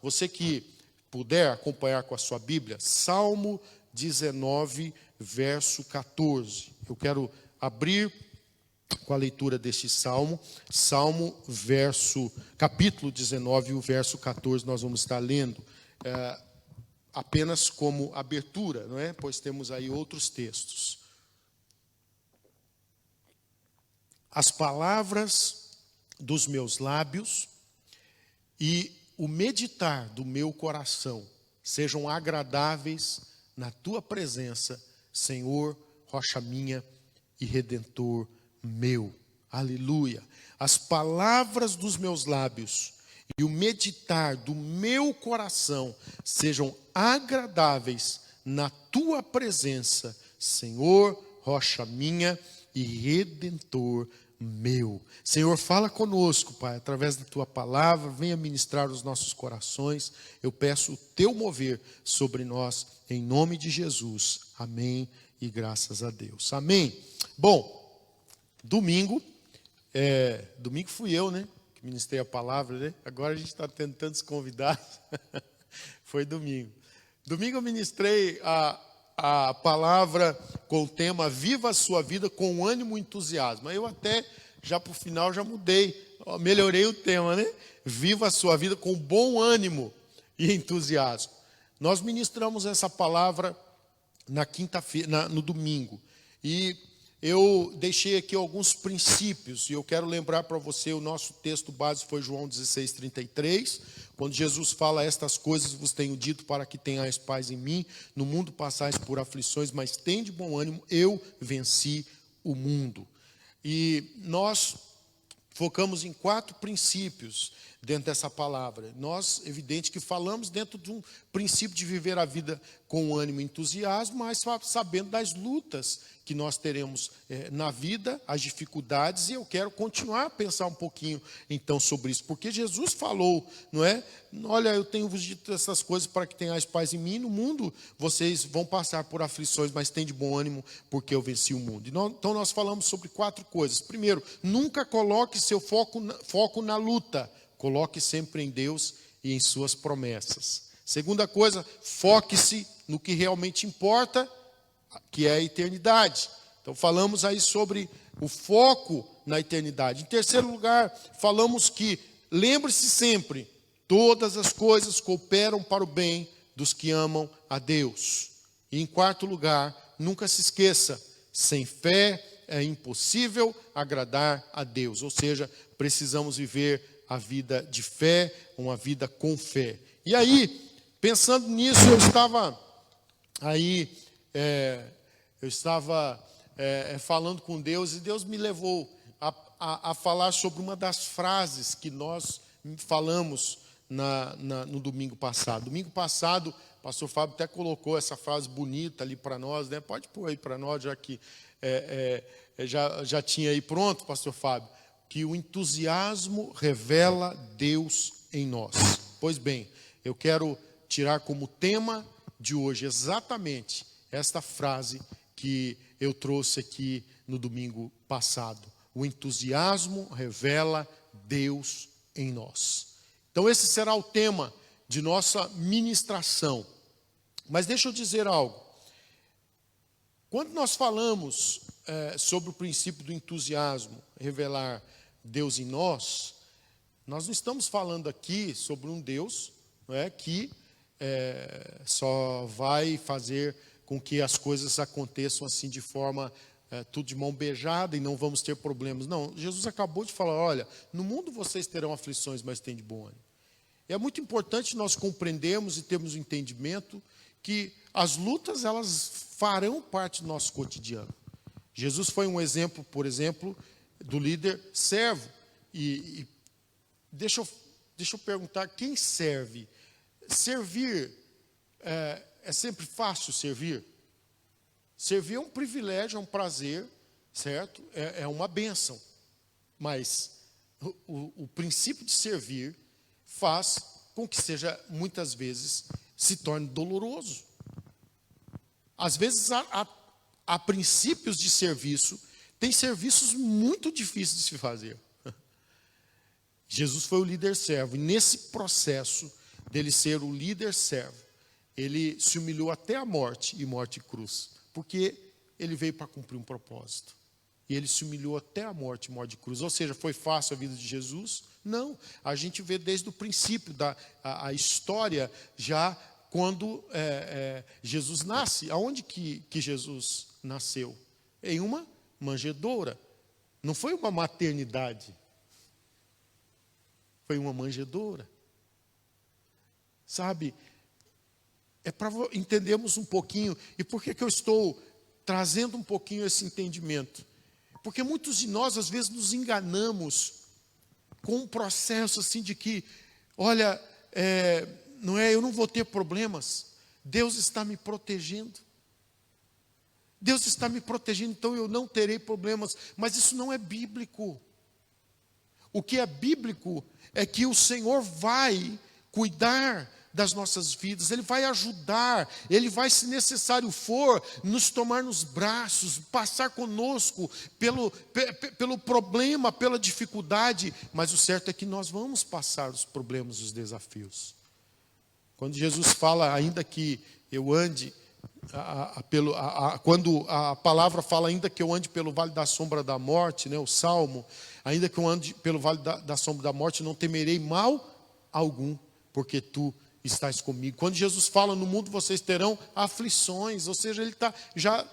Você que puder acompanhar com a sua Bíblia, Salmo 19, verso 14. Eu quero abrir com a leitura deste salmo. Capítulo 19, o verso 14, nós vamos estar lendo apenas como abertura, não é? Pois temos aí outros textos. As palavras dos meus lábios e o meditar do meu coração sejam agradáveis na tua presença, Senhor, rocha minha e redentor meu. Aleluia. As palavras dos meus lábios e o meditar do meu coração sejam agradáveis na tua presença, Senhor, rocha minha e redentor meu. Senhor, fala conosco, Pai, através da tua palavra, venha ministrar os nossos corações. Eu peço o teu mover sobre nós, em nome de Jesus. Amém e graças a Deus. Amém. Bom, domingo fui eu, né, que ministrei a palavra, né? Agora a gente está tendo tantos convidados. Foi domingo. Domingo eu ministrei a palavra com o tema Viva a sua vida com ânimo e entusiasmo. Aí eu até, já para o final, já mudei, melhorei o tema, né? Viva a sua vida com bom ânimo e entusiasmo. Nós ministramos essa palavra na quinta-feira, no domingo. E eu deixei aqui alguns princípios, e eu quero lembrar para você, o nosso texto base foi João 16:33, quando Jesus fala: estas coisas vos tenho dito para que tenhais paz em mim, no mundo passais por aflições, mas tende bom ânimo, eu venci o mundo. E nós focamos em 4 princípios dentro dessa palavra. Nós, evidente que falamos dentro de um princípio de viver a vida com ânimo e entusiasmo, mas sabendo das lutas que nós teremos na vida, as dificuldades, e eu quero continuar a pensar um pouquinho então sobre isso, porque Jesus falou, não é? Olha, eu tenho vos dito essas coisas para que tenhais paz em mim, no mundo vocês vão passar por aflições, mas tem de bom ânimo, porque eu venci o mundo. Então nós falamos sobre 4 coisas. Primeiro, nunca coloque seu foco na luta, coloque sempre em Deus e em suas promessas. Segunda coisa, foque-se no que realmente importa, que é a eternidade. Então falamos aí sobre o foco na eternidade. Em terceiro lugar, falamos que lembre-se sempre, todas as coisas cooperam para o bem dos que amam a Deus. E em quarto lugar, nunca se esqueça, sem fé é impossível agradar a Deus. Ou seja, precisamos viver a vida de fé, uma vida com fé. E aí, pensando nisso, eu estava falando com Deus, e Deus me levou a falar sobre uma das frases que nós falamos no domingo passado. Domingo passado, o pastor Fábio até colocou essa frase bonita ali para nós, né? Pode pôr aí para nós, já que já tinha aí pronto, pastor Fábio, que o entusiasmo revela Deus em nós. Pois bem, eu quero tirar como tema de hoje exatamente esta frase que eu trouxe aqui no domingo passado. O entusiasmo revela Deus em nós. Então esse será o tema de nossa ministração. Mas deixa eu dizer algo. Quando nós falamos sobre o princípio do entusiasmo revelar Deus em nós, nós não estamos falando aqui sobre um Deus, não é, que só vai fazer com que as coisas aconteçam assim de forma, tudo de mão beijada e não vamos ter problemas. Não, Jesus acabou de falar, olha, no mundo vocês terão aflições, mas tem de bom ânimo. É muito importante nós compreendermos e termos o entendimento que as lutas, elas farão parte do nosso cotidiano. Jesus foi um exemplo, por exemplo, do líder servo. E deixa eu perguntar, quem serve? Servir, é sempre fácil servir? Servir é um privilégio, é um prazer, certo? É uma bênção. Mas o princípio de servir faz com que seja, muitas vezes, se torne doloroso. Às vezes, há princípios de serviço, tem serviços muito difíceis de se fazer. Jesus foi o líder servo, e nesse processo, dele ser o líder servo, ele se humilhou até a morte e morte e cruz, porque ele veio para cumprir um propósito. E ele se humilhou até a morte e morte de cruz. Ou seja, foi fácil a vida de Jesus? Não. A gente vê desde o princípio a história, já quando Jesus nasce. Aonde que Jesus nasceu? Em uma manjedoura. Não foi uma maternidade. Foi uma manjedoura. Sabe? É para entendermos um pouquinho. E por que eu estou trazendo um pouquinho esse entendimento? Porque muitos de nós, às vezes, nos enganamos com um processo assim de que, olha, eu não vou ter problemas. Deus está me protegendo. Deus está me protegendo, então eu não terei problemas. Mas isso não é bíblico. O que é bíblico é que o Senhor vai cuidar das nossas vidas, Ele vai ajudar, Ele vai, se necessário for, nos tomar nos braços, passar conosco pelo problema, pela dificuldade, mas o certo é que nós vamos passar os problemas, os desafios. Quando Jesus fala, ainda que eu ande, quando a palavra fala, ainda que eu ande pelo vale da sombra da morte, né, o Salmo, ainda que eu ande pelo vale da sombra da morte, não temerei mal algum, porque tu estás comigo. Quando Jesus fala, no mundo vocês terão aflições, ou seja, ele está já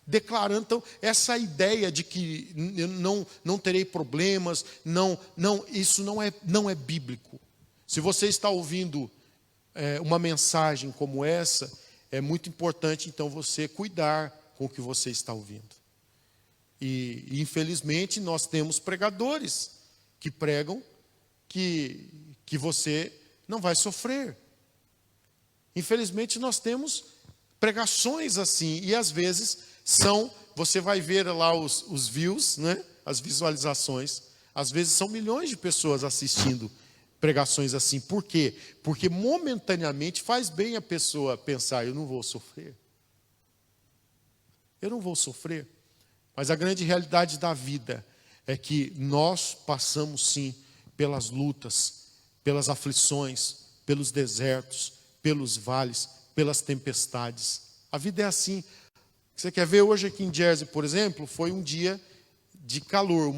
declarando, então, essa ideia de que eu não terei problemas, isso não é bíblico. Se você está ouvindo uma mensagem como essa, é muito importante, então, você cuidar com o que você está ouvindo. E infelizmente, nós temos pregadores que pregam que você não vai sofrer. Infelizmente, nós temos pregações assim, e às vezes você vai ver lá os views, né? As visualizações, às vezes são milhões de pessoas assistindo pregações assim. Por quê? Porque momentaneamente faz bem a pessoa pensar, eu não vou sofrer. Eu não vou sofrer. Mas a grande realidade da vida é que nós passamos sim pelas lutas, pelas aflições, pelos desertos, pelos vales, pelas tempestades. A vida é assim. Você quer ver, hoje aqui em Jersey, por exemplo, foi um dia de calor,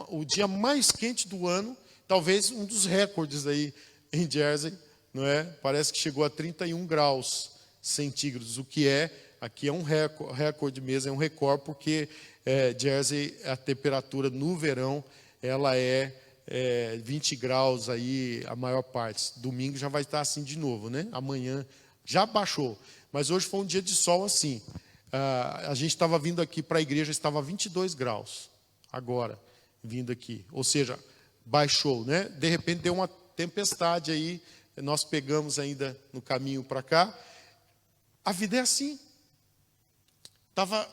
o dia mais quente do ano, talvez um dos recordes aí em Jersey, não é? Parece que chegou a 31 graus centígrados, o que aqui é um recorde mesmo, é um recorde, porque Jersey, a temperatura no verão, ela é 20 graus aí a maior parte. Domingo já vai estar assim de novo, né? Amanhã já baixou, mas hoje foi um dia de sol assim. A gente estava vindo aqui para a igreja, estava 22 graus agora, vindo aqui. Ou seja, baixou, né? De repente deu uma tempestade aí, nós pegamos ainda no caminho para cá. A vida é assim.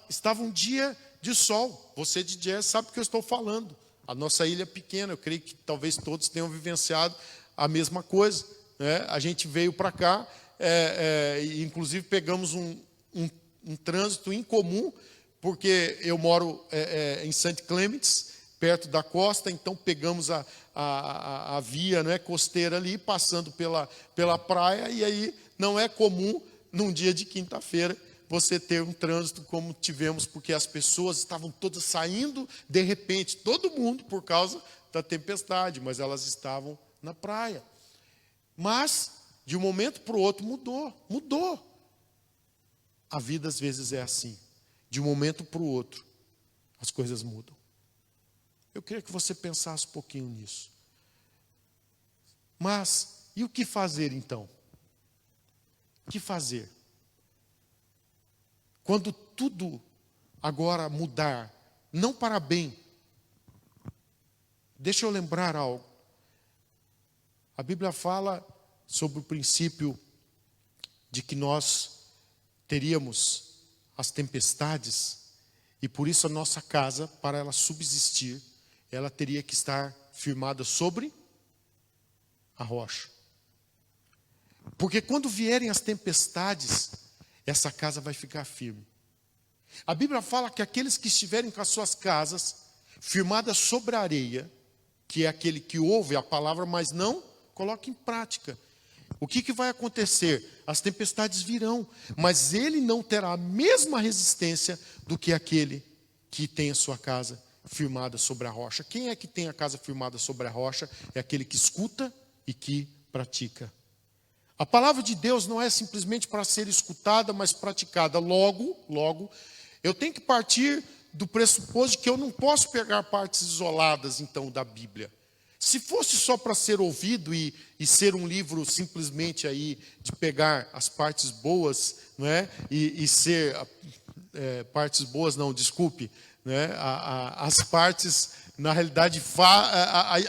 Estava um dia de sol. Você de Jersey sabe o que eu estou falando. A nossa ilha é pequena, eu creio que talvez todos tenham vivenciado a mesma coisa, né? A gente veio para cá, inclusive pegamos um trânsito incomum, porque eu moro em St. Clements, perto da costa, então pegamos a via, né, costeira ali, passando pela praia, e aí não é comum, num dia de quinta-feira, você ter um trânsito como tivemos, porque as pessoas estavam todas saindo, de repente, todo mundo, por causa da tempestade, mas elas estavam na praia. Mas, de um momento para o outro, mudou. A vida, às vezes, é assim. De um momento para o outro, as coisas mudam. Eu queria que você pensasse um pouquinho nisso. Mas, e o que fazer, então? O que fazer? Quando tudo agora mudar, não para bem. Deixa eu lembrar algo. A Bíblia fala sobre o princípio de que nós teríamos as tempestades, e por isso a nossa casa, para ela subsistir, ela teria que estar firmada sobre a rocha. Porque quando vierem as tempestades, essa casa vai ficar firme. A Bíblia fala que aqueles que estiverem com as suas casas firmadas sobre a areia, que é aquele que ouve a palavra, mas não coloca em prática, O que vai acontecer? As tempestades virão, mas ele não terá a mesma resistência do que aquele que tem a sua casa firmada sobre a rocha. Quem é que tem a casa firmada sobre a rocha? É aquele que escuta e que pratica. A palavra de Deus não é simplesmente para ser escutada, mas praticada. Logo, eu tenho que partir do pressuposto de que eu não posso pegar partes isoladas, então, da Bíblia. Se fosse só para ser ouvido e ser um livro simplesmente aí de pegar as partes boas, não é? E ser partes boas, não, desculpe, né? As partes, na realidade,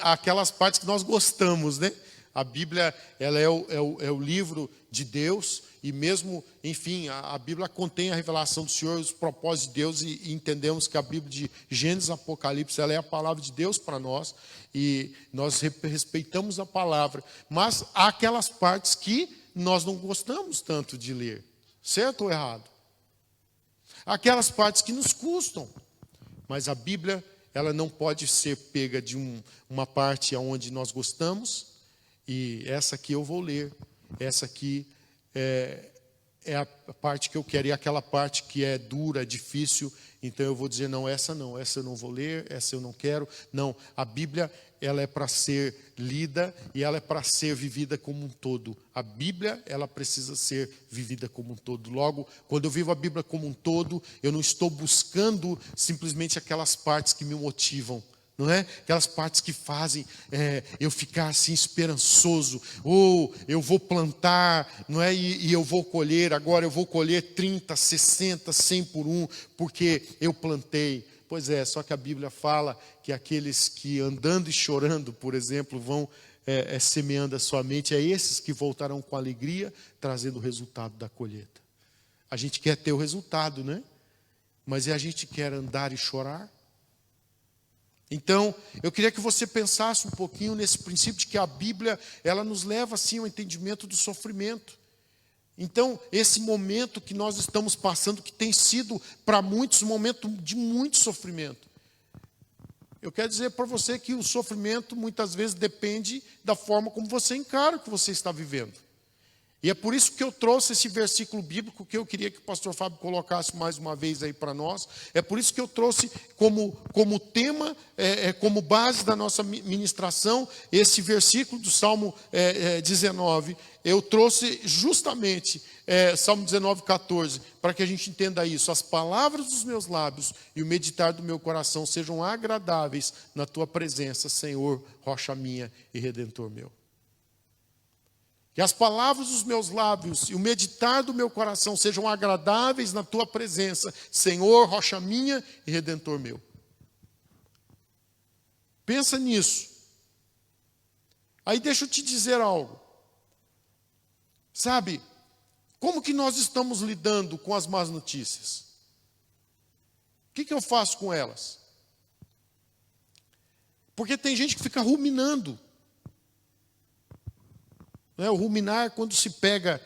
aquelas partes que nós gostamos, né? A Bíblia, ela é o livro de Deus, e mesmo, enfim, a Bíblia contém a revelação do Senhor, os propósitos de Deus, e entendemos que a Bíblia de Gênesis e Apocalipse, ela é a palavra de Deus para nós, e nós respeitamos a palavra, mas há aquelas partes que nós não gostamos tanto de ler, certo ou errado? Aquelas partes que nos custam, mas a Bíblia, ela não pode ser pega de uma parte onde nós gostamos, e essa aqui eu vou ler, essa aqui é a parte que eu quero, e aquela parte que é dura, difícil, então eu vou dizer, não, essa eu não vou ler, essa eu não quero. Não, a Bíblia, ela é para ser lida e ela é para ser vivida como um todo. A Bíblia, ela precisa ser vivida como um todo. Logo, quando eu vivo a Bíblia como um todo, eu não estou buscando simplesmente aquelas partes que me motivam, não é? Aquelas partes que fazem eu ficar assim esperançoso, ou eu vou plantar, não é? E eu vou colher, agora eu vou colher 30, 60, 100 por um, porque eu plantei. Pois é, só que a Bíblia fala que aqueles que andando e chorando, por exemplo, vão semeando a sua mente, é esses que voltarão com alegria, trazendo o resultado da colheita. A gente quer ter o resultado, né? Mas a gente quer andar e chorar? Então, eu queria que você pensasse um pouquinho nesse princípio de que a Bíblia, ela nos leva assim ao entendimento do sofrimento. Então, esse momento que nós estamos passando, que tem sido para muitos um momento de muito sofrimento. Eu quero dizer para você que o sofrimento muitas vezes depende da forma como você encara o que você está vivendo. E é por isso que eu trouxe esse versículo bíblico que eu queria que o pastor Fábio colocasse mais uma vez aí para nós. É por isso que eu trouxe como tema, como base da nossa ministração, esse versículo do Salmo 19. Eu trouxe justamente Salmo 19, 14, para que a gente entenda isso. As palavras dos meus lábios e o meditar do meu coração sejam agradáveis na tua presença, Senhor, rocha minha e redentor meu. Que as palavras dos meus lábios e o meditar do meu coração sejam agradáveis na tua presença, Senhor, rocha minha e redentor meu. Pensa nisso. Aí deixa eu te dizer algo. Sabe, como que nós estamos lidando com as más notícias? O que eu faço com elas? Porque tem gente que fica ruminando. O ruminar, quando se pega,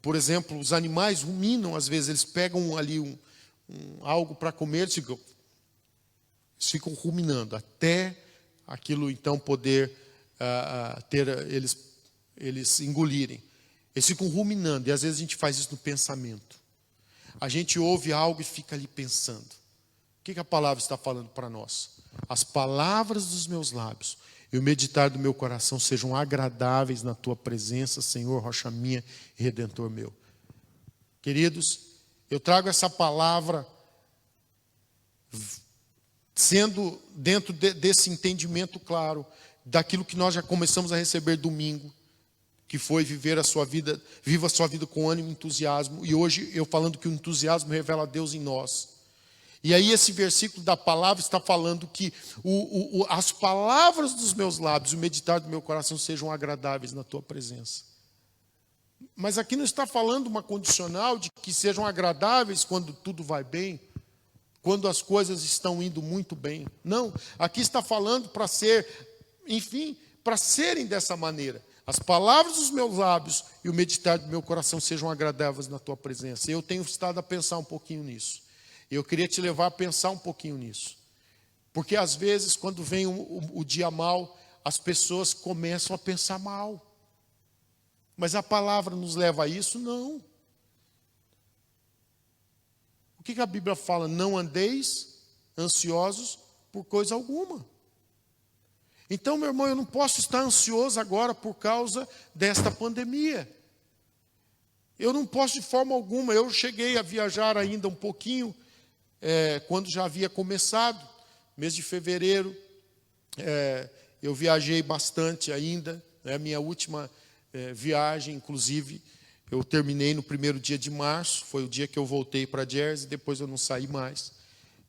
por exemplo, os animais ruminam, às vezes eles pegam ali algo para comer, eles ficam ruminando, até aquilo então poder ter eles engolirem. Eles ficam ruminando, e às vezes a gente faz isso no pensamento. A gente ouve algo e fica ali pensando. O que a palavra está falando para nós? As palavras dos meus lábios e o meditar do meu coração sejam agradáveis na tua presença, Senhor, rocha minha e redentor meu. Queridos, eu trago essa palavra sendo dentro desse entendimento claro, daquilo que nós já começamos a receber domingo, que foi viva a sua vida com ânimo e entusiasmo, e hoje eu falando que o entusiasmo revela Deus em nós. E aí esse versículo da palavra está falando que as palavras dos meus lábios e o meditar do meu coração sejam agradáveis na tua presença. Mas aqui não está falando uma condicional de que sejam agradáveis quando tudo vai bem, quando as coisas estão indo muito bem. Não, aqui está falando para ser, enfim, para serem dessa maneira. As palavras dos meus lábios e o meditar do meu coração sejam agradáveis na tua presença. Eu tenho estado a pensar um pouquinho nisso. Eu queria te levar a pensar um pouquinho nisso. Porque às vezes, quando vem o dia mal, as pessoas começam a pensar mal. Mas a palavra nos leva a isso? Não. O que a Bíblia fala? Não andeis ansiosos por coisa alguma. Então, meu irmão, eu não posso estar ansioso agora por causa desta pandemia. Eu não posso de forma alguma. Eu cheguei a viajar ainda um pouquinho, quando já havia começado, mês de fevereiro. Eu viajei bastante ainda. A minha última viagem, inclusive, eu terminei no 1º dia de março. Foi o dia que eu voltei para Jersey, depois eu não saí mais.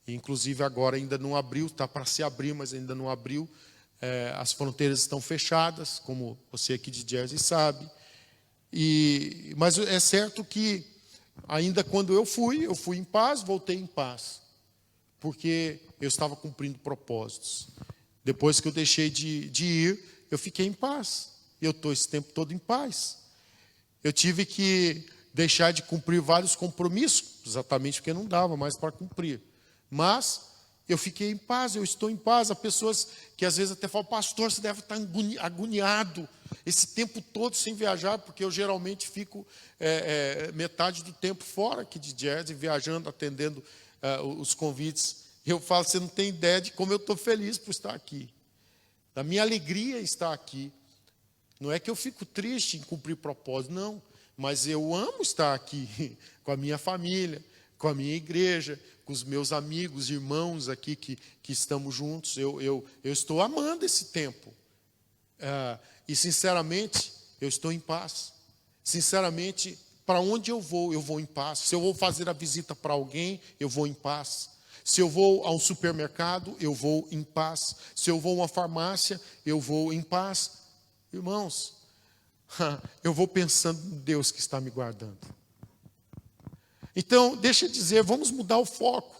Inclusive agora ainda não abriu, está para se abrir, mas ainda não abriu. As fronteiras estão fechadas, como você aqui de Jersey sabe. Mas é certo que, ainda quando eu fui em paz, voltei em paz. Porque eu estava cumprindo propósitos. Depois que eu deixei de ir, eu fiquei em paz. Eu estou esse tempo todo em paz. Eu tive que deixar de cumprir vários compromissos, exatamente porque não dava mais para cumprir. Mas eu fiquei em paz, eu estou em paz. Há pessoas que às vezes até falam, pastor, você deve estar agoniado esse tempo todo sem viajar, porque eu geralmente fico metade do tempo fora aqui de Jersey, viajando, atendendo os convites. Eu falo, você não tem ideia de como eu estou feliz por estar aqui. Da minha alegria estar aqui. Não é que eu fico triste em cumprir propósito, não. Mas eu amo estar aqui com a minha família, com a minha igreja, com os meus amigos, irmãos aqui que estamos juntos. Eu estou amando esse tempo. E, sinceramente, eu estou em paz. Sinceramente, para onde eu vou em paz. Se eu vou fazer a visita para alguém, eu vou em paz. Se eu vou a um supermercado, eu vou em paz. Se eu vou a uma farmácia, eu vou em paz. Irmãos, eu vou pensando em Deus que está me guardando. Então, deixa eu dizer, vamos mudar o foco.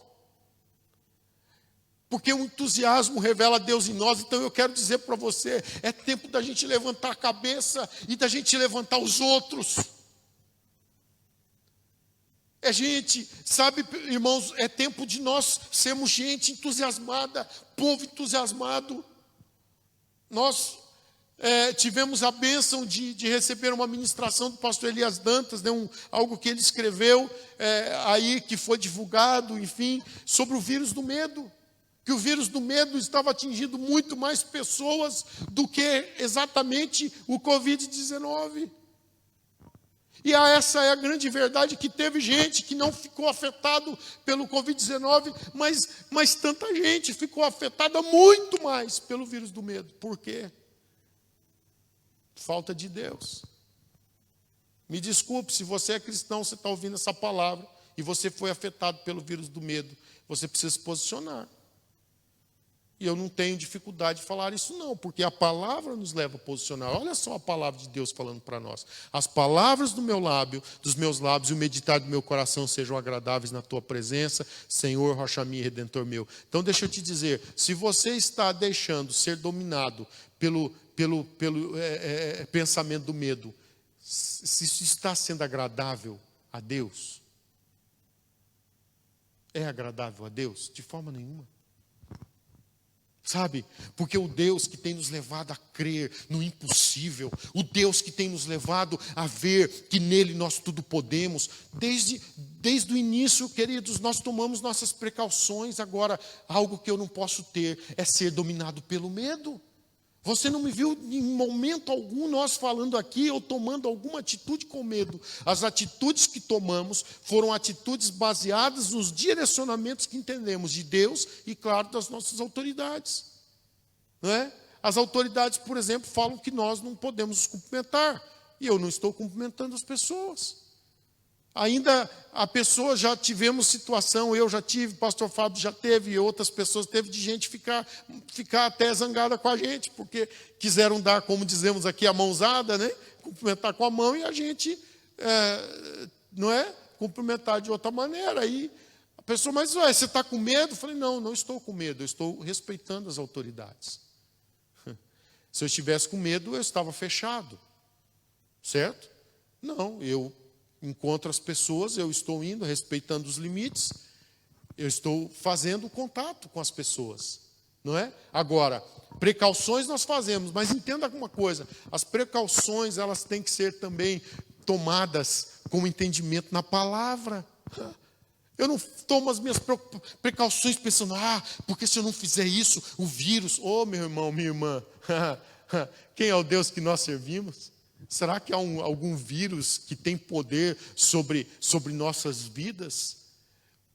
Porque o entusiasmo revela Deus em nós. Então eu quero dizer para você, é tempo da gente levantar a cabeça e da gente levantar os outros. Sabe, irmãos, é tempo de nós sermos gente entusiasmada, povo entusiasmado. Nós tivemos a bênção de receber uma ministração do pastor Elias Dantas, algo que ele escreveu aí, que foi divulgado, enfim, sobre o vírus do medo. Que o vírus do medo estava atingindo muito mais pessoas do que exatamente o Covid-19. E essa é a grande verdade, que teve gente que não ficou afetado pelo Covid-19, mas tanta gente ficou afetada muito mais pelo vírus do medo. Por quê? Falta de Deus. Me desculpe, se você é cristão, você está ouvindo essa palavra, e você foi afetado pelo vírus do medo, você precisa se posicionar. E eu não tenho dificuldade de falar isso não, porque a palavra nos leva a posicionar. Olha só a palavra de Deus falando para nós. As palavras dos meus lábios e o meditar do meu coração sejam agradáveis na tua presença, Senhor, rocha minha e redentor meu. Então deixa eu te dizer, se você está deixando ser dominado pelo pensamento do medo, se isso está sendo agradável a Deus, é agradável a Deus? De forma nenhuma. Sabe, porque o Deus que tem nos levado a crer no impossível, o Deus que tem nos levado a ver que nele nós tudo podemos, desde o início, queridos, nós tomamos nossas precauções. Agora, algo que eu não posso ter é ser dominado pelo medo. Você não me viu em momento algum nós falando aqui ou tomando alguma atitude com medo. As atitudes que tomamos foram atitudes baseadas nos direcionamentos que entendemos de Deus e, claro, das nossas autoridades. Não é? As autoridades, por exemplo, falam que nós não podemos nos cumprimentar. E eu não estou cumprimentando as pessoas. Ainda a pessoa, já tivemos situação, eu já tive, pastor Fábio já teve, e outras pessoas teve, de gente ficar até zangada com a gente, porque quiseram dar, como dizemos aqui, a mãozada, né? Cumprimentar com a mão, e a gente, não é? Cumprimentar de outra maneira. Aí a pessoa, mas você está com medo? Eu falei, não estou com medo, eu estou respeitando as autoridades. Se eu estivesse com medo, eu estava fechado. Certo? Não, eu encontro as pessoas, eu estou indo, respeitando os limites, eu estou fazendo contato com as pessoas. não é? Agora, precauções nós fazemos, mas entenda alguma coisa, as precauções elas têm que ser também tomadas com entendimento na palavra. Eu não tomo as minhas precauções pensando, porque se eu não fizer isso, o vírus, meu irmão, minha irmã, quem é o Deus que nós servimos? Será que há algum vírus que tem poder sobre nossas vidas?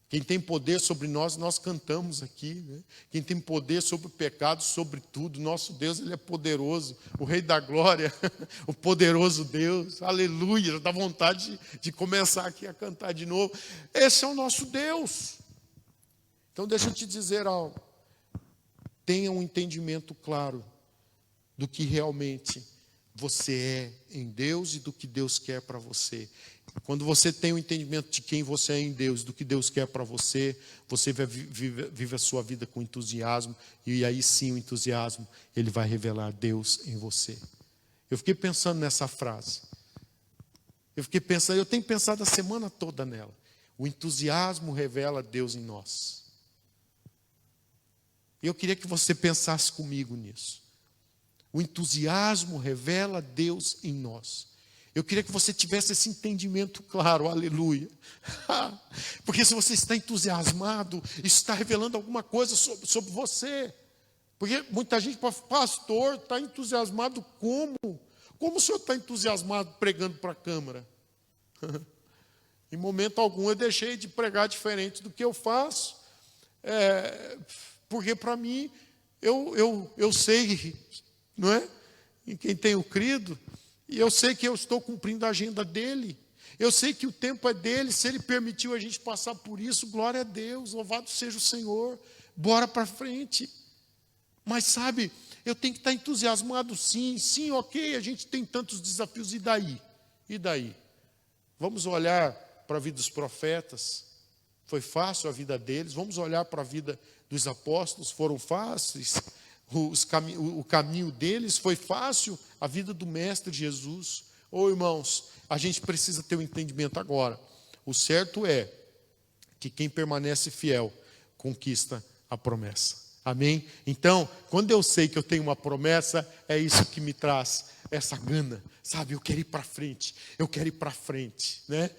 Quem tem poder sobre nós cantamos aqui, né? Quem tem poder sobre o pecado, sobre tudo, nosso Deus, Ele é poderoso, o Rei da Glória, o poderoso Deus, aleluia, dá vontade de começar aqui a cantar de novo. Esse é o nosso Deus. Então deixa eu te dizer algo, tenha um entendimento claro do que realmente você é em Deus e do que Deus quer para você. Quando você tem o entendimento de quem você é em Deus, do que Deus quer para você, você vive a sua vida com entusiasmo, e aí sim o entusiasmo, ele vai revelar Deus em você. Eu fiquei pensando nessa frase. Eu tenho pensado a semana toda nela. O entusiasmo revela Deus em nós. E eu queria que você pensasse comigo nisso. O entusiasmo revela Deus em nós. Eu queria que você tivesse esse entendimento claro, aleluia. Porque se você está entusiasmado, isso está revelando alguma coisa sobre você. Porque muita gente fala, pastor, está entusiasmado como? Como o senhor está entusiasmado pregando para a câmara? Em momento algum eu deixei de pregar diferente do que eu faço. Porque para mim, eu sei, não é? Em quem tenho crido. E eu sei que eu estou cumprindo a agenda dele. Eu sei que o tempo é dele. Se ele permitiu a gente passar por isso, glória a Deus. Louvado seja o Senhor. Bora para frente. Mas sabe, eu tenho que estar entusiasmado sim. Sim, ok, a gente tem tantos desafios. E daí? E daí? Vamos olhar para a vida dos profetas. Foi fácil a vida deles. Vamos olhar para a vida dos apóstolos. Foram fáceis. O caminho deles foi fácil, a vida do Mestre Jesus. Irmãos, a gente precisa ter um entendimento agora. O certo é que quem permanece fiel conquista a promessa. Amém? Então, quando eu sei que eu tenho uma promessa, é isso que me traz essa gana. Sabe, eu quero ir para frente. Eu quero ir para frente. Né?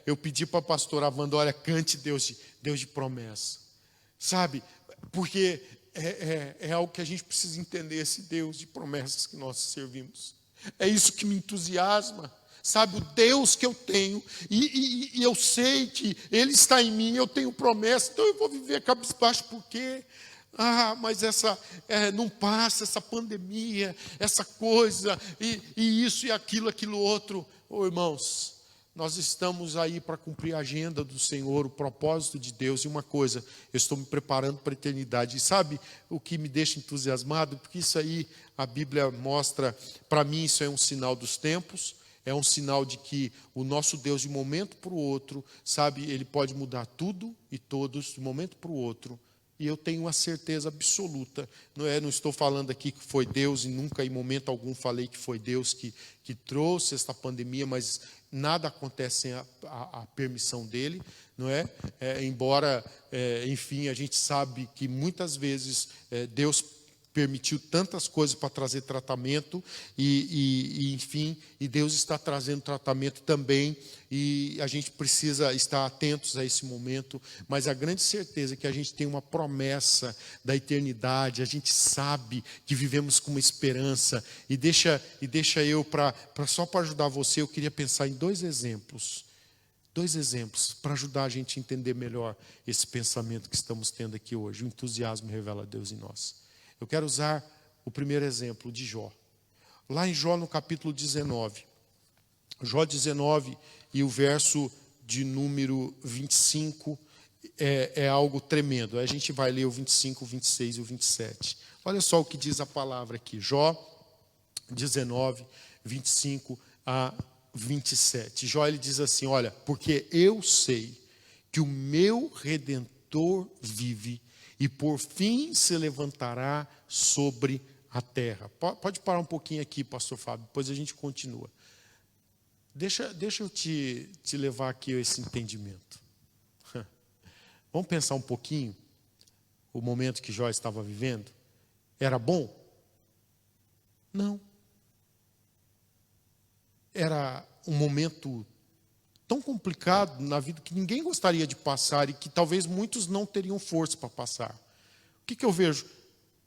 Eu pedi para a pastora Wanda, olha, cante Deus de promessa. Sabe, porque é algo que a gente precisa entender, esse Deus de promessas que nós servimos. É isso que me entusiasma. Sabe, o Deus que eu tenho, e eu sei que Ele está em mim, eu tenho promessa, então eu vou viver cabisbaixo, por quê? Mas não passa essa pandemia, essa coisa, e isso e aquilo outro. Irmãos, nós estamos aí para cumprir a agenda do Senhor, o propósito de Deus. E uma coisa, eu estou me preparando para a eternidade. E sabe o que me deixa entusiasmado? Porque isso aí, a Bíblia mostra, para mim isso é um sinal dos tempos. É um sinal de que o nosso Deus, de um momento para o outro, sabe, Ele pode mudar tudo e todos, de um momento para o outro. E eu tenho uma certeza absoluta. Não estou falando aqui que foi Deus, e nunca em momento algum falei que foi Deus que trouxe esta pandemia, mas nada acontece sem a permissão dele, não é? Embora, enfim, a gente sabe que muitas vezes Deus permitiu tantas coisas para trazer tratamento, enfim, e Deus está trazendo tratamento também, e a gente precisa estar atentos a esse momento, mas a grande certeza é que a gente tem uma promessa da eternidade, a gente sabe que vivemos com uma esperança, e deixa eu, só para ajudar você, eu queria pensar em dois exemplos para ajudar a gente a entender melhor esse pensamento que estamos tendo aqui hoje. O entusiasmo revela Deus em nós. Eu quero usar o primeiro exemplo de Jó. Lá em Jó, no capítulo 19. Jó 19 e o verso de número 25 é algo tremendo. Aí a gente vai ler o 25, o 26 e o 27. Olha só o que diz a palavra aqui. Jó 19, 25 a 27. Jó, ele diz assim, olha, porque eu sei que o meu Redentor vive e por fim se levantará sobre a terra. Pode parar um pouquinho aqui, pastor Fábio, depois a gente continua. Deixa eu te levar aqui a esse entendimento. Vamos pensar um pouquinho. o momento que Jó estava vivendo? Era bom? Não. Era um momento tão complicado na vida que ninguém gostaria de passar e que talvez muitos não teriam força para passar. O que eu vejo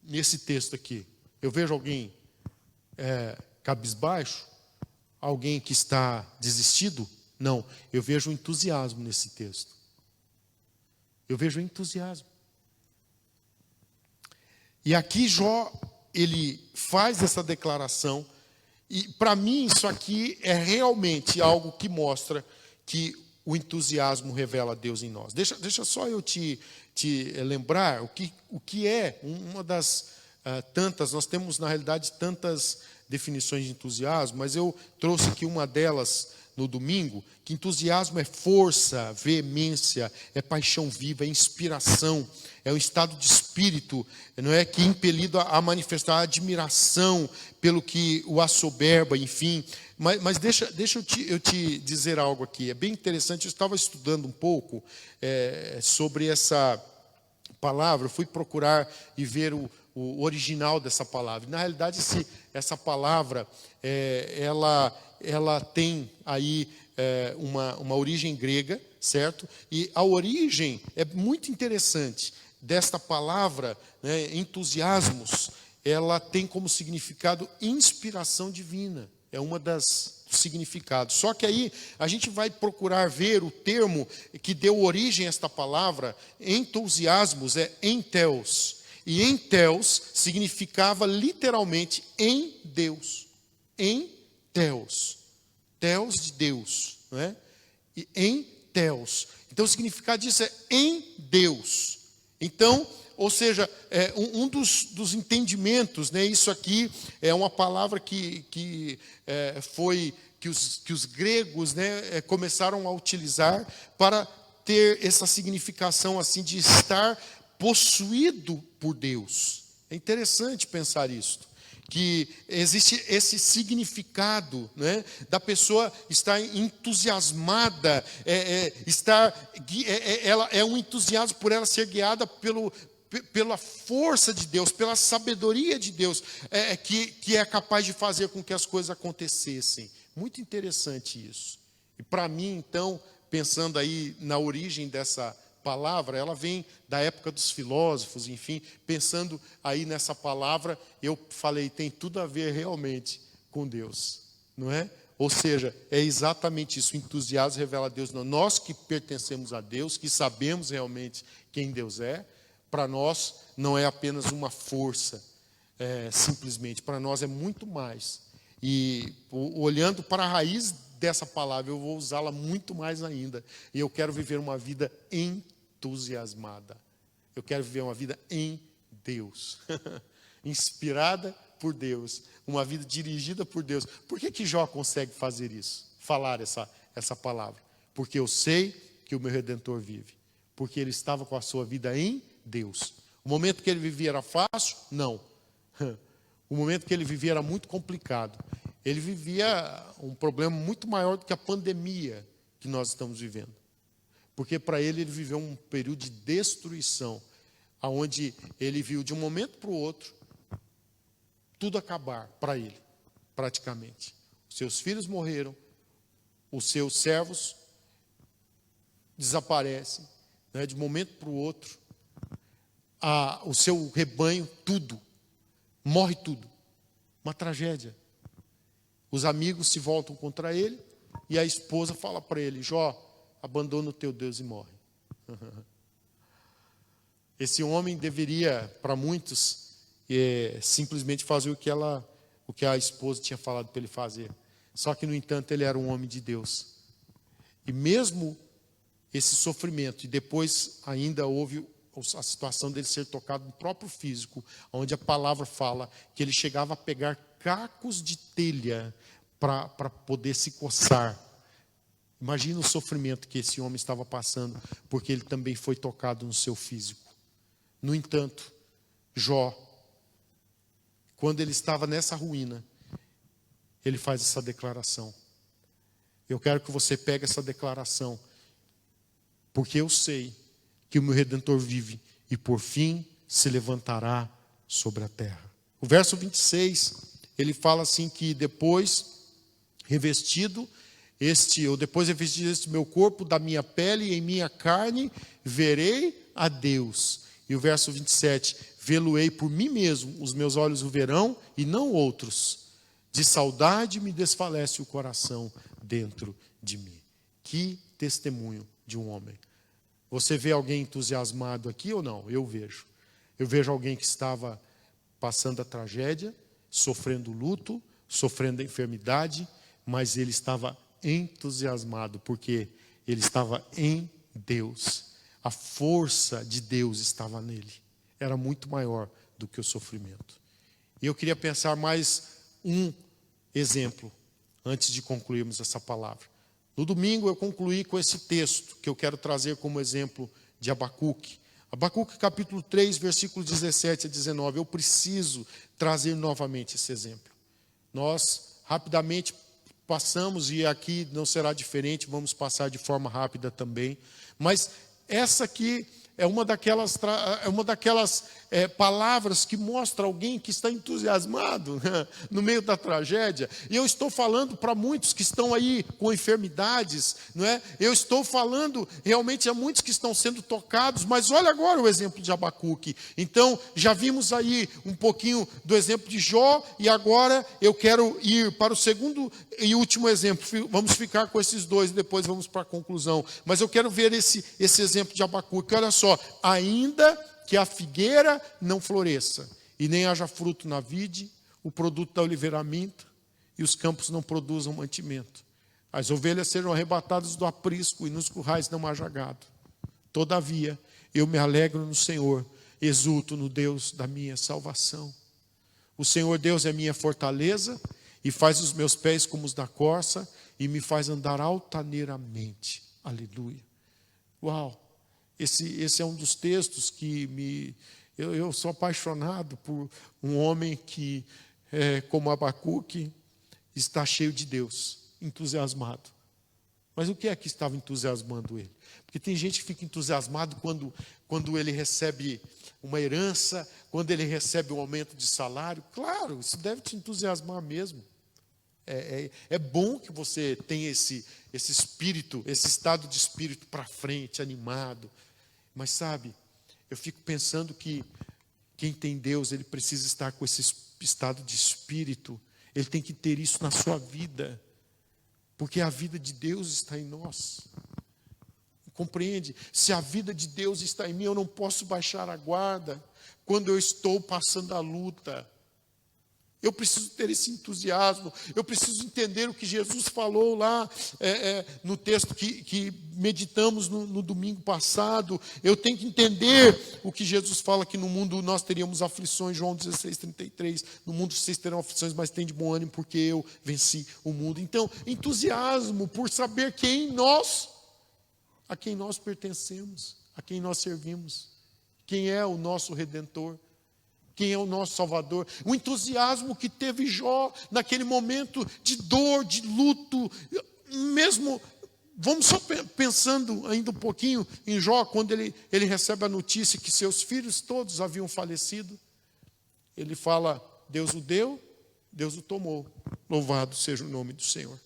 nesse texto aqui? Eu vejo alguém cabisbaixo? Alguém que está desistido? Não, eu vejo entusiasmo nesse texto. Eu vejo entusiasmo. E aqui Jó, ele faz essa declaração, e para mim isso aqui é realmente algo que mostra que o entusiasmo revela Deus em nós. Deixa só eu te lembrar o que é uma das tantas, nós temos na realidade tantas definições de entusiasmo, mas eu trouxe aqui uma delas no domingo, que entusiasmo é força, veemência, é paixão viva, é inspiração, é um estado de espírito, não é, que é impelido a manifestar admiração pelo que o assoberba, enfim. Mas deixa eu te dizer algo aqui, é bem interessante. Eu estava estudando um pouco sobre essa palavra, eu fui procurar e ver o original dessa palavra. Na realidade, essa palavra, ela tem aí uma origem grega, certo? E a origem é muito interessante desta palavra, né, entusiasmos, ela tem como significado inspiração divina. É uma das significados. Só que aí a gente vai procurar ver o termo que deu origem a esta palavra, entusiasmos, é enteos. E enteos significava literalmente em Deus. Em Theos. Theos de Deus, não é? E em Theos. Então o significado disso é em Deus. Então, ou seja, um dos entendimentos, né, isso aqui é uma palavra que os gregos, né, começaram a utilizar para ter essa significação assim de estar possuído por Deus. É interessante pensar isso, que existe esse significado, né, da pessoa estar entusiasmada, ela é um entusiasmo por ela ser guiada pela força de Deus, pela sabedoria de Deus, que é capaz de fazer com que as coisas acontecessem. Muito interessante isso. E para mim, então, pensando aí na origem dessa palavra, ela vem da época dos filósofos, enfim, pensando aí nessa palavra, eu falei, tem tudo a ver realmente com Deus, não é? Ou seja, é exatamente isso, o entusiasmo revela Deus. Nós que pertencemos a Deus, que sabemos realmente quem Deus é, para nós não é apenas uma força, simplesmente, para nós é muito mais. E olhando para a raiz dessa palavra, eu vou usá-la muito mais ainda. E eu quero viver uma vida entusiasmada. Eu quero viver uma vida em Deus. Inspirada por Deus. Uma vida dirigida por Deus. Por que Jó consegue fazer isso? Falar essa palavra? Porque eu sei que o meu Redentor vive. Porque ele estava com a sua vida em Deus. O momento que ele vivia era fácil? Não. O momento que ele vivia era muito complicado. Ele vivia um problema muito maior do que a pandemia que nós estamos vivendo. Porque para ele viveu um período de destruição, onde ele viu de um momento para o outro tudo acabar para ele, praticamente. Os seus filhos morreram, os seus servos desaparecem, né, de um momento para o outro. O seu rebanho, tudo, morre tudo. Uma tragédia. Os amigos se voltam contra ele e a esposa fala para ele, Jó, abandona o teu Deus e morre. Esse homem deveria, para muitos, simplesmente fazer o que a esposa tinha falado para ele fazer. Só que, no entanto, ele era um homem de Deus. E mesmo esse sofrimento, e depois ainda houve a situação dele ser tocado no próprio físico, onde a palavra fala que ele chegava a pegar cacos de telha para poder se coçar. Imagina o sofrimento que esse homem estava passando, porque ele também foi tocado no seu físico. No entanto, Jó, quando ele estava nessa ruína, ele faz essa declaração. Eu quero que você pegue essa declaração, porque eu sei que o meu Redentor vive, e por fim se levantará sobre a terra. O verso 26, ele fala assim que depois revestido este meu corpo da minha pele e em minha carne, verei a Deus. E o verso 27, vê-lo-ei por mim mesmo, os meus olhos o verão e não outros. De saudade me desfalece o coração dentro de mim. Que testemunho de um homem. Você vê alguém entusiasmado aqui ou não? Eu vejo. Eu vejo alguém que estava passando a tragédia, sofrendo luto, sofrendo a enfermidade, mas ele estava entusiasmado, porque ele estava em Deus. A força de Deus estava nele. Era muito maior do que o sofrimento. E eu queria pensar mais um exemplo, antes de concluirmos essa palavra. No domingo eu concluí com esse texto, que eu quero trazer como exemplo de Abacuque. Abacuque capítulo 3, versículos 17 a 19. Eu preciso trazer novamente esse exemplo. Nós rapidamente passamos, e aqui não será diferente, vamos passar de forma rápida também. Mas essa aqui é uma daquelas palavras que mostra alguém que está entusiasmado, né, no meio da tragédia. E eu estou falando para muitos que estão aí com enfermidades, não é? Eu estou falando realmente a muitos que estão sendo tocados, mas olha agora o exemplo de Abacuque. Então, já vimos aí um pouquinho do exemplo de Jó, e agora eu quero ir para o segundo e último exemplo. Vamos ficar com esses dois e depois vamos para a conclusão. Mas eu quero ver esse exemplo de Abacuque. Olha só, ainda que a figueira não floresça, e nem haja fruto na vide, o produto da oliveira minta, e os campos não produzam mantimento. As ovelhas sejam arrebatadas do aprisco, e nos currais não haja gado. Todavia, eu me alegro no Senhor, exulto no Deus da minha salvação. O Senhor Deus é minha fortaleza, e faz os meus pés como os da corça, e me faz andar altaneiramente. Aleluia. Uau! Esse é um dos textos que eu sou apaixonado por um homem que, como Abacuque, está cheio de Deus, entusiasmado. Mas o que é que estava entusiasmando ele? Porque tem gente que fica entusiasmado quando ele recebe uma herança, quando ele recebe um aumento de salário. Claro, isso deve te entusiasmar mesmo. É bom que você tenha esse espírito, esse estado de espírito para frente, animado. Mas sabe, eu fico pensando que quem tem Deus, ele precisa estar com esse estado de espírito. Ele tem que ter isso na sua vida, porque a vida de Deus está em nós. Compreende? Se a vida de Deus está em mim, eu não posso baixar a guarda quando eu estou passando a luta. Eu preciso ter esse entusiasmo, eu preciso entender o que Jesus falou lá no texto que meditamos no domingo passado. Eu tenho que entender o que Jesus fala, que no mundo nós teríamos aflições, João 16:33. No mundo vocês terão aflições, mas tem de bom ânimo, porque eu venci o mundo. Então, entusiasmo por saber a quem nós pertencemos, a quem nós servimos, quem é o nosso Redentor. Quem é o nosso Salvador? O entusiasmo que teve Jó naquele momento de dor, de luto. Mesmo, vamos só pensando ainda um pouquinho em Jó, quando ele recebe a notícia que seus filhos todos haviam falecido. Ele fala, Deus o deu, Deus o tomou. Louvado seja o nome do Senhor.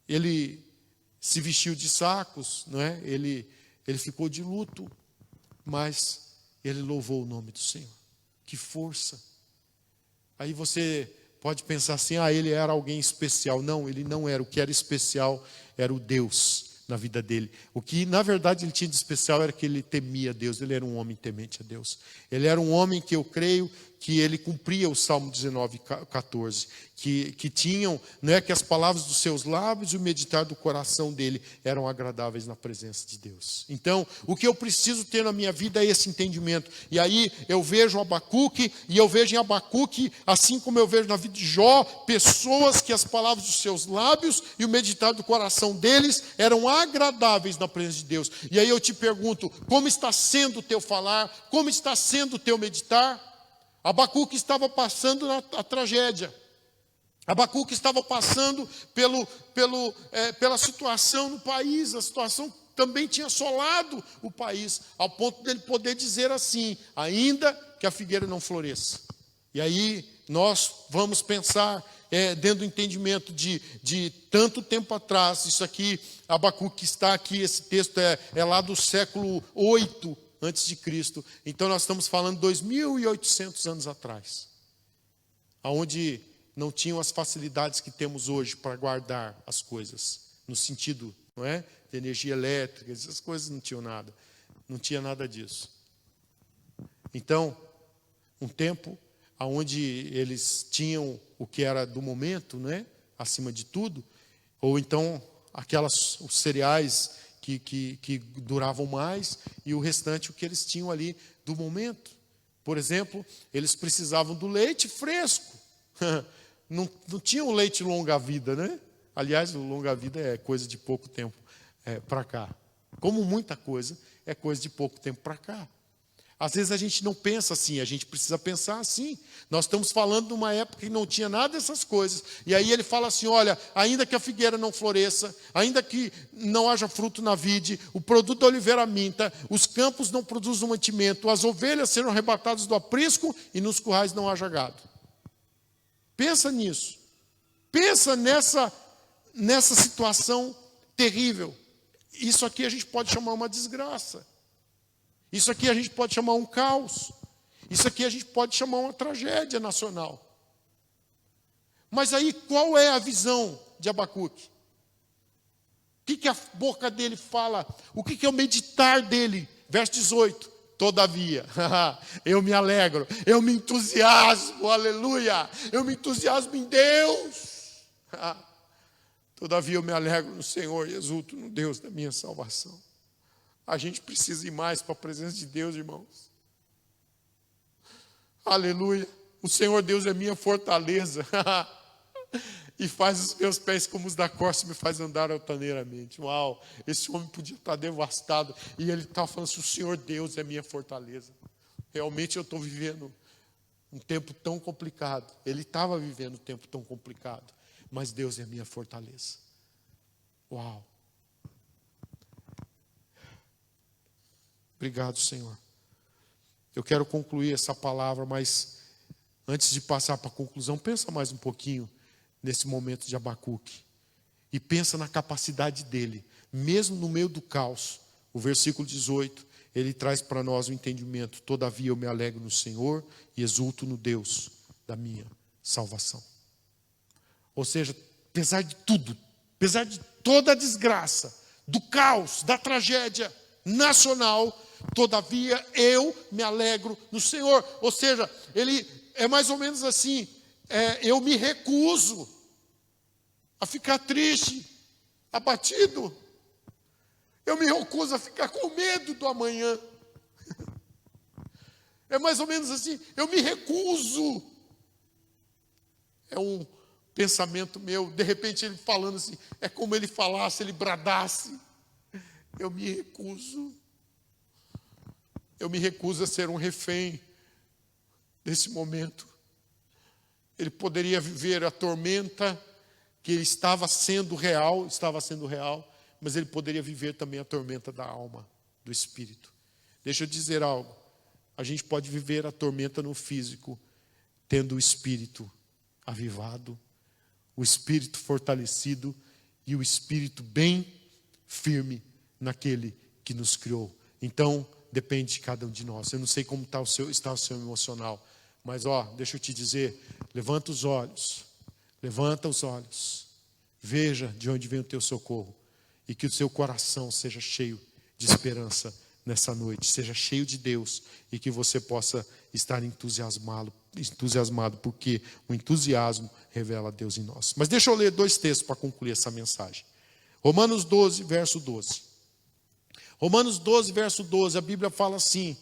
Ele se vestiu de sacos, não é? Ele ficou de luto, mas ele louvou o nome do Senhor. Que força. Aí você pode pensar assim, ele era alguém especial. Não, ele não era. O que era especial era o Deus na vida dele. O que, na verdade, ele tinha de especial era que ele temia Deus. Ele era um homem temente a Deus. Ele era um homem que eu creio que ele cumpria o Salmo 19:14, que tinham, que as palavras dos seus lábios e o meditar do coração dele eram agradáveis na presença de Deus. Então, o que eu preciso ter na minha vida é esse entendimento. E aí eu vejo Abacuque, e eu vejo em Abacuque, assim como eu vejo na vida de Jó, pessoas que as palavras dos seus lábios e o meditar do coração deles eram agradáveis na presença de Deus. E aí eu te pergunto, como está sendo o teu falar? Como está sendo o teu meditar? Abacuque estava passando a tragédia. Abacuque estava passando pela situação no país, a situação também tinha assolado o país, ao ponto dele poder dizer assim: ainda que a figueira não floresça. E aí nós vamos pensar dentro do entendimento de tanto tempo atrás. Isso aqui, Abacuque está aqui, esse texto é lá do século 8 antes de Cristo. Então nós estamos falando 2.800 anos atrás, onde não tinham as facilidades que temos hoje para guardar as coisas, no sentido, não é, de energia elétrica, essas coisas não tinham nada, não tinha nada disso. Então, um tempo onde eles tinham o que era do momento, né, acima de tudo, ou então os cereais que duravam mais, e o restante o que eles tinham ali do momento. Por exemplo, eles precisavam do leite fresco. Não tinha o leite longa-vida, né? Aliás, o longa-vida é coisa de pouco tempo para cá. Como muita coisa, é coisa de pouco tempo para cá. Às vezes a gente não pensa assim, a gente precisa pensar assim. Nós estamos falando de uma época que não tinha nada dessas coisas. E aí ele fala assim, olha, ainda que a figueira não floresça, ainda que não haja fruto na vide, o produto da oliveira minta, os campos não produzam mantimento, as ovelhas serão arrebatadas do aprisco e nos currais não haja gado. Pensa nisso. Pensa nessa situação terrível. Isso aqui a gente pode chamar uma desgraça. Isso aqui a gente pode chamar um caos. Isso aqui a gente pode chamar uma tragédia nacional. Mas aí qual é a visão de Abacuque? O que a boca dele fala? O que é o meditar dele? Verso 18. Todavia, eu me alegro, eu me entusiasmo, aleluia. Eu me entusiasmo em Deus. Todavia eu me alegro no Senhor e exulto no Deus da minha salvação. A gente precisa ir mais para a presença de Deus, irmãos. Aleluia. O Senhor Deus é minha fortaleza. E faz os meus pés como os da corça, me faz andar altaneiramente. Uau, esse homem podia estar devastado. E ele estava falando assim, o Senhor Deus é minha fortaleza. Realmente eu estou vivendo um tempo tão complicado. Ele estava vivendo um tempo tão complicado. Mas Deus é minha fortaleza. Uau. Obrigado, Senhor. Eu quero concluir essa palavra, mas antes de passar para a conclusão, pensa mais um pouquinho nesse momento de Abacuque. E pensa na capacidade dele, mesmo no meio do caos. O versículo 18, ele traz para nós o entendimento. Todavia eu me alegro no Senhor e exulto no Deus da minha salvação. Ou seja, apesar de tudo, apesar de toda a desgraça, do caos, da tragédia nacional, todavia eu me alegro no Senhor. Ou seja, ele é mais ou menos assim, eu me recuso a ficar triste, abatido. Eu me recuso a ficar com medo do amanhã. É mais ou menos assim, eu me recuso. É um pensamento meu, de repente ele falando assim, é como ele falasse, ele bradasse. Eu me recuso. Eu me recuso a ser um refém desse momento. Ele poderia viver a tormenta que estava sendo real, mas ele poderia viver também a tormenta da alma, do espírito. Deixa eu dizer algo. A gente pode viver a tormenta no físico, tendo o espírito avivado, o espírito fortalecido e o espírito bem firme naquele que nos criou. Então, depende de cada um de nós. Eu não sei como está o seu emocional, mas deixa eu te dizer, levanta os olhos, veja de onde vem o teu socorro, e que o seu coração seja cheio de esperança nessa noite, seja cheio de Deus, e que você possa estar entusiasmado, porque o entusiasmo revela Deus em nós. Mas deixa eu ler 2 textos para concluir essa mensagem. Romanos 12, verso 12. Romanos 12, verso 12, a Bíblia fala assim,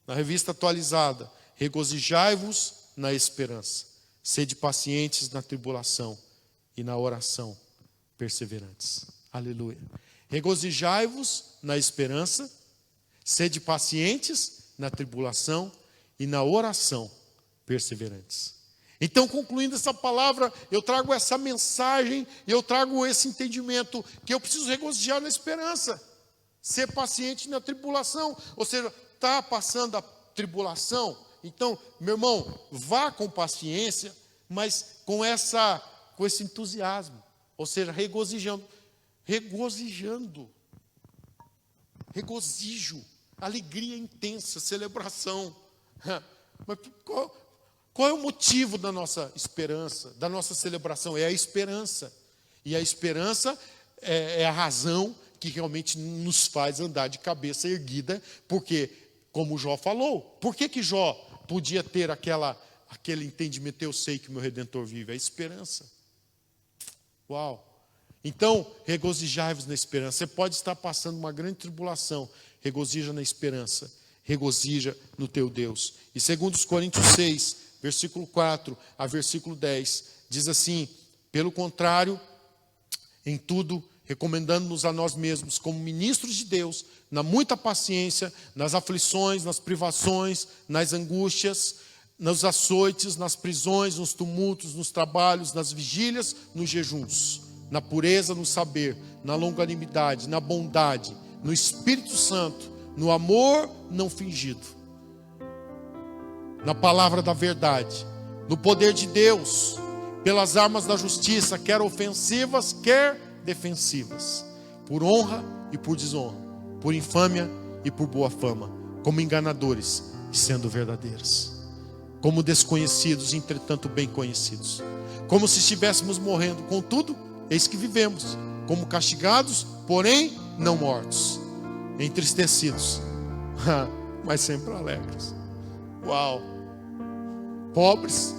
na revista atualizada: regozijai-vos na esperança, sede pacientes na tribulação e na oração perseverantes. Aleluia. Regozijai-vos na esperança, sede pacientes na tribulação e na oração perseverantes. Então, concluindo essa palavra, eu trago essa mensagem, eu trago esse entendimento, que eu preciso regozijar na esperança. Ser paciente na tribulação. Ou seja, está passando a tribulação. Então, meu irmão, vá com paciência, mas com esse entusiasmo. Ou seja, regozijando. Regozijo. Alegria intensa, celebração. Mas qual é o motivo da nossa esperança, da nossa celebração? É a esperança. E a esperança é a razão que realmente nos faz andar de cabeça erguida, porque, como Jó falou, por que Jó podia ter aquele entendimento? Eu sei que o meu Redentor vive, a esperança. Uau! Então, regozijai-vos na esperança. Você pode estar passando uma grande tribulação, regozija na esperança, regozija no teu Deus. E segundo os Coríntios 6, versículo 4 a versículo 10, diz assim: pelo contrário, em tudo, recomendando-nos a nós mesmos como ministros de Deus, na muita paciência, nas aflições, nas privações, nas angústias, nos açoites, nas prisões, nos tumultos, nos trabalhos, nas vigílias, nos jejuns, na pureza, no saber, na longanimidade, na bondade, no Espírito Santo, no amor não fingido, na palavra da verdade, no poder de Deus, pelas armas da justiça, quer ofensivas, quer defensivas, por honra e por desonra, por infâmia e por boa fama, como enganadores e sendo verdadeiros, como desconhecidos, entretanto bem conhecidos, como se estivéssemos morrendo, contudo, eis que vivemos, como castigados, porém não mortos, entristecidos, mas sempre alegres. Uau! Pobres,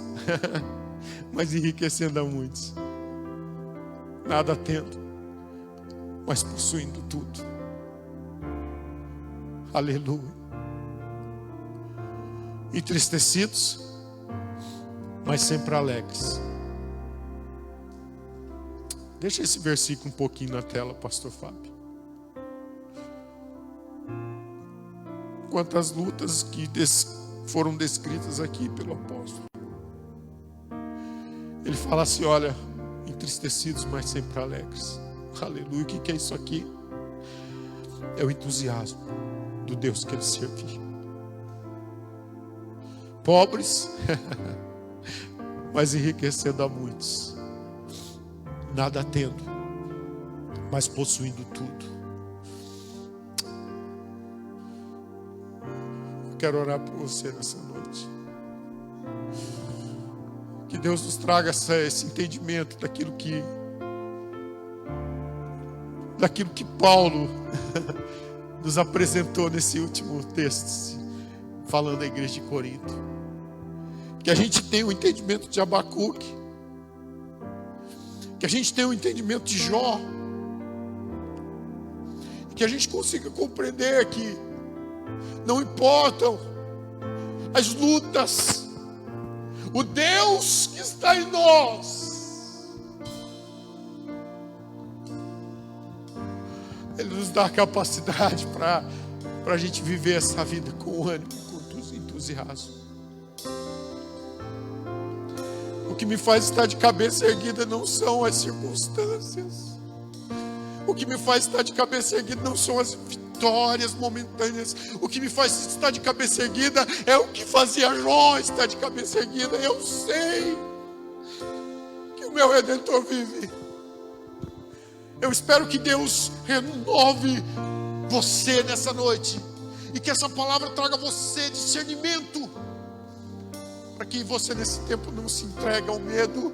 mas enriquecendo a muitos, nada tendo, mas possuindo tudo. Aleluia. Entristecidos, mas sempre alegres. Deixa esse versículo um pouquinho na tela, pastor Fábio. Quantas lutas que foram descritas aqui pelo apóstolo. Ele fala assim, olha, entristecidos, mas sempre alegres. Aleluia. O que é isso aqui? É o entusiasmo do Deus que ele serviu. Pobres, mas enriquecendo a muitos. Nada tendo, mas possuindo tudo. Eu quero orar por você nessa noite. Que Deus nos traga esse entendimento daquilo que Paulo nos apresentou nesse último texto, falando da igreja de Corinto. Que a gente tenha o entendimento de Abacuque, que a gente tenha o entendimento de Jó, que a gente consiga compreender que não importam as lutas, o Deus que está em nós, Ele nos dá a capacidade para a gente viver essa vida com ânimo, com entusiasmo. O que me faz estar de cabeça erguida não são as circunstâncias. O que me faz estar de cabeça erguida não são as vitórias momentâneas. O que me faz estar de cabeça erguida é o que fazia Jó estar de cabeça erguida. Eu sei que o meu Redentor vive. Eu espero que Deus renove você nessa noite e que essa palavra traga a você discernimento, para que você nesse tempo não se entregue ao medo,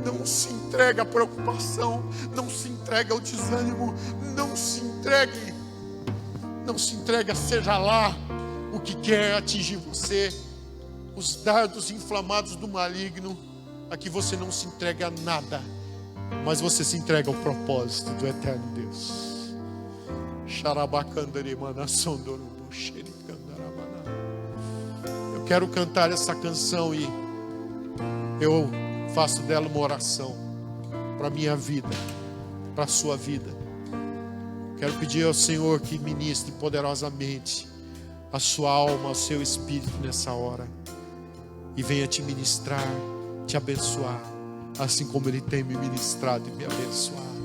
não se entregue à preocupação, não se entregue ao desânimo, não se entregue a seja lá o que quer atingir você, os dardos inflamados do maligno, a que você não se entregue a nada, mas você se entrega ao propósito do eterno Deus. Eu quero cantar essa canção e eu faço dela uma oração para a minha vida, para a sua vida. Quero pedir ao Senhor que ministre poderosamente a sua alma, o seu espírito nessa hora, e venha te ministrar, te abençoar, assim como Ele tem me ministrado e me abençoado.